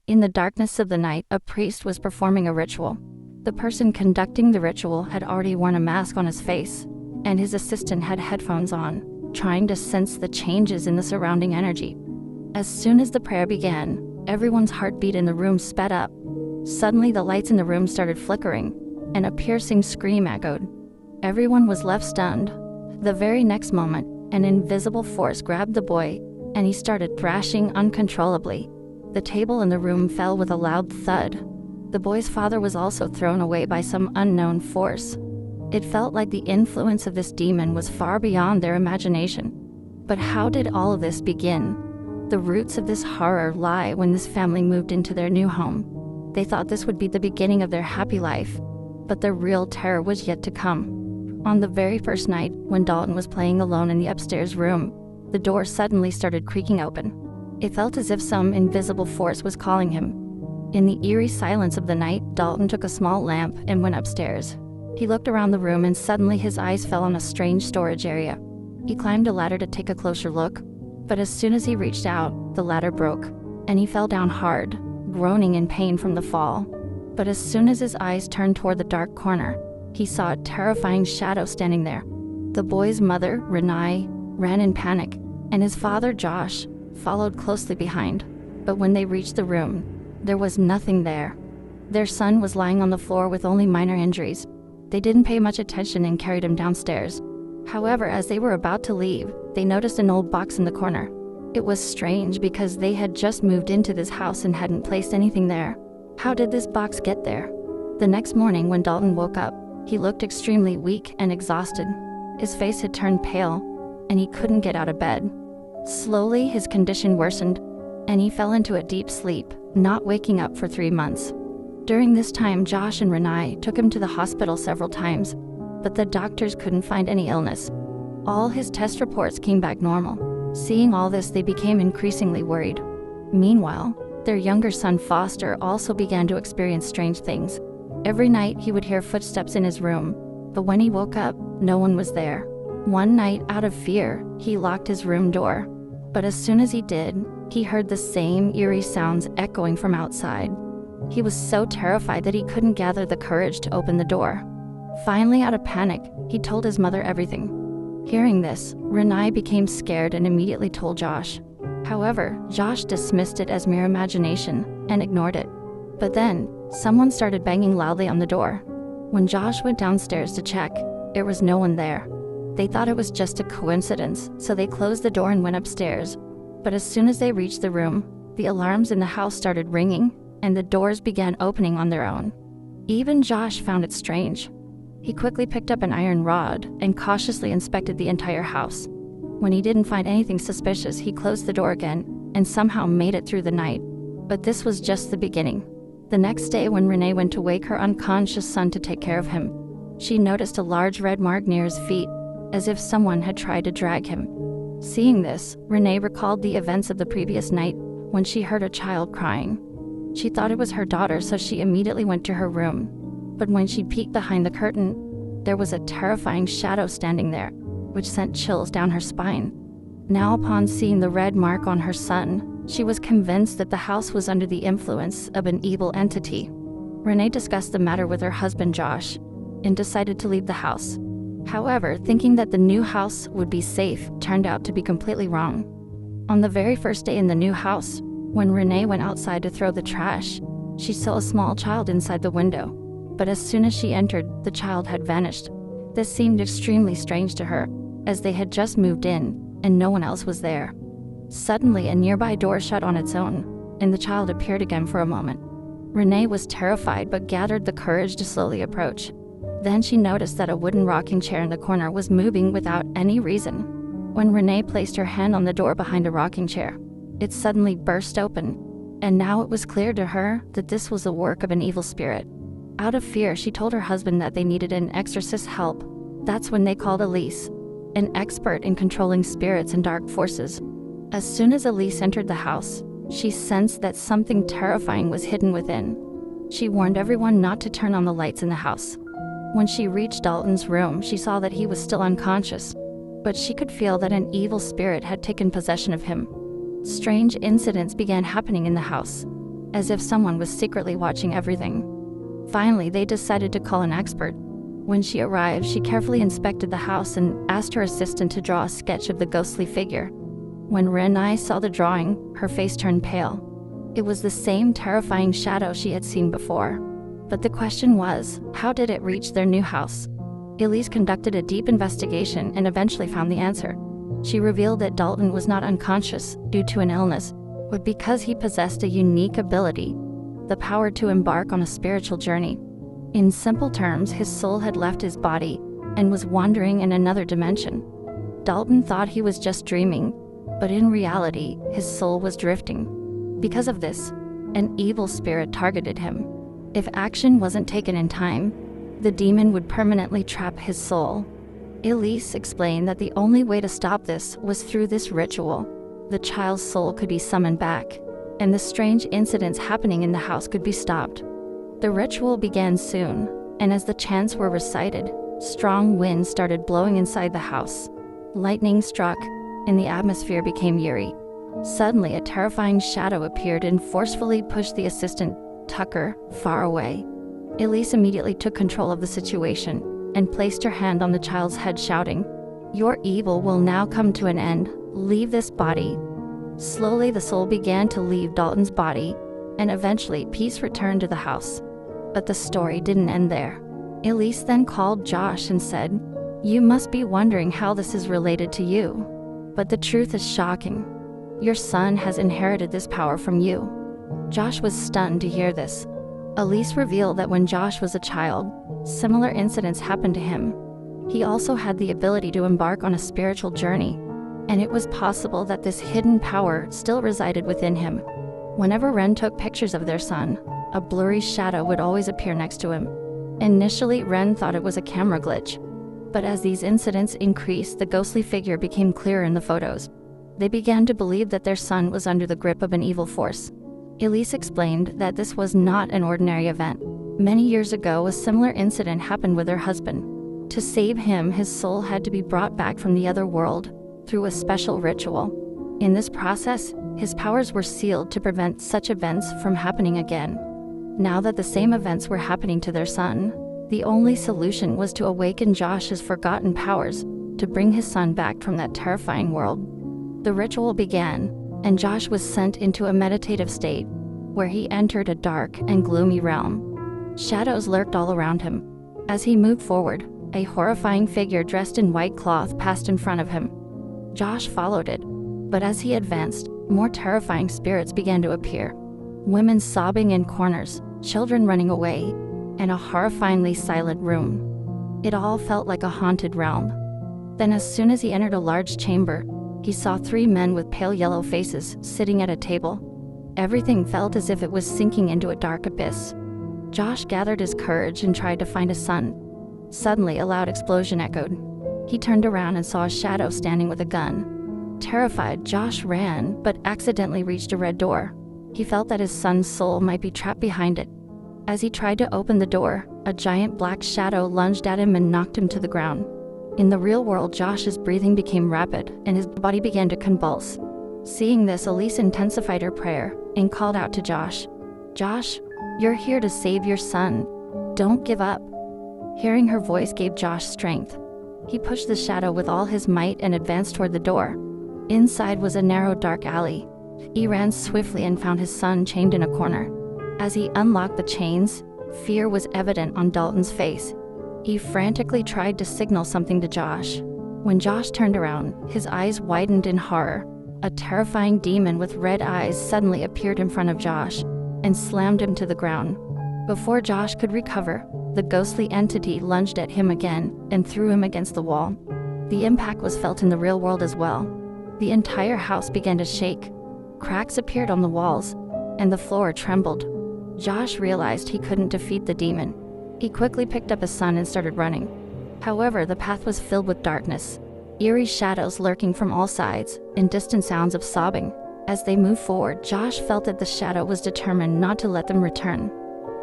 In the darkness of the night, a priest was performing a ritual. The person conducting the ritual had already worn a mask on his face, and his assistant had headphones on, trying to sense the changes in the surrounding energy. As soon as the prayer began, everyone's heartbeat in the room sped up. Suddenly, the lights in the room started flickering, and a piercing scream echoed. Everyone was left stunned. The very next moment, an invisible force grabbed the boy, and he started thrashing uncontrollably. The table in the room fell with a loud thud. The boy's father was also thrown away by some unknown force. It felt like the influence of this demon was far beyond their imagination. But how did all of this begin? The roots of this horror lie when this family moved into their new home. They thought this would be the beginning of their happy life, but the real terror was yet to come. On the very first night, when Dalton was playing alone in the upstairs room, the door suddenly started creaking open. It felt as if some invisible force was calling him. In the eerie silence of the night, Dalton took a small lamp and went upstairs. He looked around the room and suddenly his eyes fell on a strange storage area. He climbed a ladder to take a closer look, but as soon as he reached out, the ladder broke, and he fell down hard, groaning in pain from the fall. But as soon as his eyes turned toward the dark corner, he saw a terrifying shadow standing there. The boy's mother, Renee, ran in panic, and his father, Josh, followed closely behind. But when they reached the room, there was nothing there. Their son was lying on the floor with only minor injuries. They didn't pay much attention and carried him downstairs. However, as they were about to leave, they noticed an old box in the corner. It was strange because they had just moved into this house and hadn't placed anything there. How did this box get there? The next morning when Dalton woke up, he looked extremely weak and exhausted. His face had turned pale, and he couldn't get out of bed. Slowly, his condition worsened, and he fell into a deep sleep, not waking up for 3 months. During this time, Josh and Renee took him to the hospital several times, but the doctors couldn't find any illness. All his test reports came back normal. Seeing all this, they became increasingly worried. Meanwhile, their younger son Foster also began to experience strange things. Every night he would hear footsteps in his room, but when he woke up, no one was there. One night, out of fear, he locked his room door. But as soon as he did, he heard the same eerie sounds echoing from outside. He was so terrified that he couldn't gather the courage to open the door. Finally, out of panic, he told his mother everything. Hearing this, Renee became scared and immediately told Josh. However, Josh dismissed it as mere imagination and ignored it. But then, someone started banging loudly on the door. When Josh went downstairs to check, there was no one there. They thought it was just a coincidence, so they closed the door and went upstairs. But as soon as they reached the room, the alarms in the house started ringing, and the doors began opening on their own. Even Josh found it strange. He quickly picked up an iron rod and cautiously inspected the entire house. When he didn't find anything suspicious, he closed the door again and somehow made it through the night. But this was just the beginning. The next day, when Renee went to wake her unconscious son to take care of him, she noticed a large red mark near his feet, as if someone had tried to drag him. Seeing this, Renee recalled the events of the previous night when she heard a child crying. She thought it was her daughter, so she immediately went to her room. But when she peeked behind the curtain, there was a terrifying shadow standing there, which sent chills down her spine. Now, upon seeing the red mark on her son, she was convinced that the house was under the influence of an evil entity. Renee discussed the matter with her husband Josh and decided to leave the house. However, thinking that the new house would be safe turned out to be completely wrong. On the very first day in the new house, when Renee went outside to throw the trash, she saw a small child inside the window. But as soon as she entered, the child had vanished. This seemed extremely strange to her, as they had just moved in, and no one else was there. Suddenly, a nearby door shut on its own, and the child appeared again for a moment. Renee was terrified but gathered the courage to slowly approach. Then she noticed that a wooden rocking chair in the corner was moving without any reason. When Renee placed her hand on the door behind a rocking chair, it suddenly burst open, and now it was clear to her that this was the work of an evil spirit. Out of fear, she told her husband that they needed an exorcist help. That's when they called Elise, an expert in controlling spirits and dark forces. As soon as Elise entered the house, she sensed that something terrifying was hidden within. She warned everyone not to turn on the lights in the house. When she reached Dalton's room, she saw that he was still unconscious, but she could feel that an evil spirit had taken possession of him. Strange incidents began happening in the house. as if someone was secretly watching everything. Finally, they decided to call an expert. When she arrived, she carefully inspected the house and asked her assistant to draw a sketch of the ghostly figure. When Renai saw the drawing, her face turned pale. It was the same terrifying shadow she had seen before. But the question was, how did it reach their new house? Elise conducted a deep investigation and eventually found the answer. She revealed that Dalton was not unconscious due to an illness, but because he possessed a unique ability, the power to embark on a spiritual journey. In simple terms, his soul had left his body and was wandering in another dimension. Dalton thought he was just dreaming, but in reality, his soul was drifting. Because of this, an evil spirit targeted him. If action wasn't taken in time, the demon would permanently trap his soul. Elise explained that the only way to stop this was through this ritual. The child's soul could be summoned back, and the strange incidents happening in the house could be stopped. The ritual began soon, and as the chants were recited, strong winds started blowing inside the house. Lightning struck, and the atmosphere became eerie. Suddenly, a terrifying shadow appeared and forcefully pushed the assistant, Tucker, far away. Elise immediately took control of the situation and placed her hand on the child's head, shouting, "Your evil will now come to an end. Leave this body." Slowly, the soul began to leave Dalton's body, and eventually peace returned to the house. But the story didn't end there. Elise then called Josh and said, "You must be wondering how this is related to you. But the truth is shocking. Your son has inherited this power from you." Josh was stunned to hear this. Elise revealed that when Josh was a child, similar incidents happened to him. He also had the ability to embark on a spiritual journey, and it was possible that this hidden power still resided within him. Whenever Ren took pictures of their son, a blurry shadow would always appear next to him. Initially, Ren thought it was a camera glitch, but as these incidents increased, the ghostly figure became clearer in the photos. They began to believe that their son was under the grip of an evil force. Elise explained that this was not an ordinary event. Many years ago, a similar incident happened with her husband. To save him, his soul had to be brought back from the other world through a special ritual. In this process, his powers were sealed to prevent such events from happening again. Now that the same events were happening to their son, the only solution was to awaken Josh's forgotten powers to bring his son back from that terrifying world. The ritual began, and Josh was sent into a meditative state, where he entered a dark and gloomy realm. Shadows lurked all around him. As he moved forward, a horrifying figure dressed in white cloth passed in front of him. Josh followed it, but as he advanced, more terrifying spirits began to appear. Women sobbing in corners, children running away, and a horrifyingly silent room. It all felt like a haunted realm. Then as soon as he entered a large chamber, he saw 3 men with pale yellow faces sitting at a table. Everything felt as if it was sinking into a dark abyss. Josh gathered his courage and tried to find his son. Suddenly, a loud explosion echoed. He turned around and saw a shadow standing with a gun. Terrified, Josh ran, but accidentally reached a red door. He felt that his son's soul might be trapped behind it. As he tried to open the door, a giant black shadow lunged at him and knocked him to the ground. In the real world, Josh's breathing became rapid, and his body began to convulse. Seeing this, Elise intensified her prayer and called out to Josh, "Josh, you're here to save your son. Don't give up." Hearing her voice gave Josh strength. He pushed the shadow with all his might and advanced toward the door. Inside was a narrow, dark alley. He ran swiftly and found his son chained in a corner. As he unlocked the chains, fear was evident on Dalton's face. He frantically tried to signal something to Josh. When Josh turned around, his eyes widened in horror. A terrifying demon with red eyes suddenly appeared in front of Josh and slammed him to the ground. Before Josh could recover, the ghostly entity lunged at him again and threw him against the wall. The impact was felt in the real world as well. The entire house began to shake. Cracks appeared on the walls, and the floor trembled. Josh realized he couldn't defeat the demon. He quickly picked up his son and started running. However, the path was filled with darkness, eerie shadows lurking from all sides, and distant sounds of sobbing. As they moved forward, Josh felt that the shadow was determined not to let them return.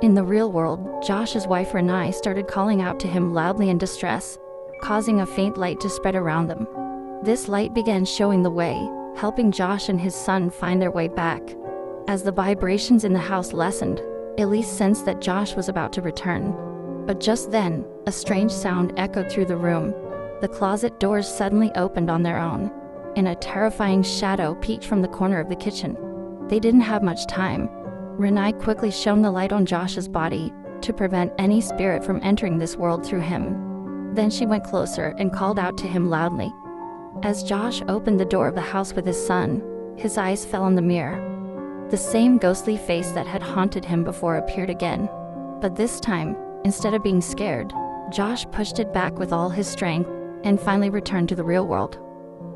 In the real world, Josh's wife Renai started calling out to him loudly in distress, causing a faint light to spread around them. This light began showing the way, helping Josh and his son find their way back. As the vibrations in the house lessened, Elise sensed that Josh was about to return. But just then, a strange sound echoed through the room. The closet doors suddenly opened on their own, and a terrifying shadow peeked from the corner of the kitchen. They didn't have much time. Renai quickly shone the light on Josh's body to prevent any spirit from entering this world through him. Then she went closer and called out to him loudly. As Josh opened the door of the house with his son, his eyes fell on the mirror. The same ghostly face that had haunted him before appeared again. But this time, instead of being scared, Josh pushed it back with all his strength and finally returned to the real world.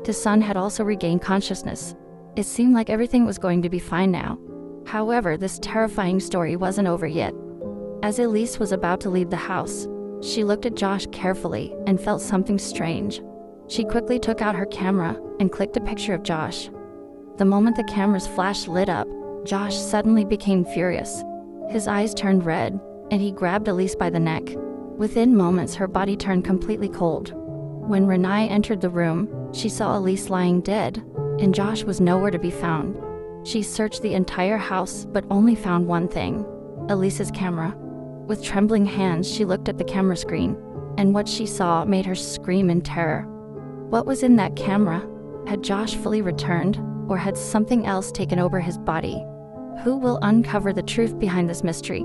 His son had also regained consciousness. It seemed like everything was going to be fine now. However, this terrifying story wasn't over yet. As Elise was about to leave the house, she looked at Josh carefully and felt something strange. She quickly took out her camera and clicked a picture of Josh. The moment the camera's flash lit up, Josh suddenly became furious. His eyes turned red, and he grabbed Elise by the neck. Within moments, her body turned completely cold. When Renai entered the room, she saw Elise lying dead, and Josh was nowhere to be found. She searched the entire house but only found one thing: Elise's camera. With trembling hands, she looked at the camera screen, and what she saw made her scream in terror. What was in that camera? Had Josh fully returned, or had something else taken over his body? Who will uncover the truth behind this mystery?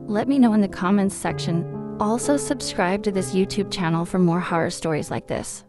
Let me know in the comments section. Also subscribe to this YouTube channel for more horror stories like this.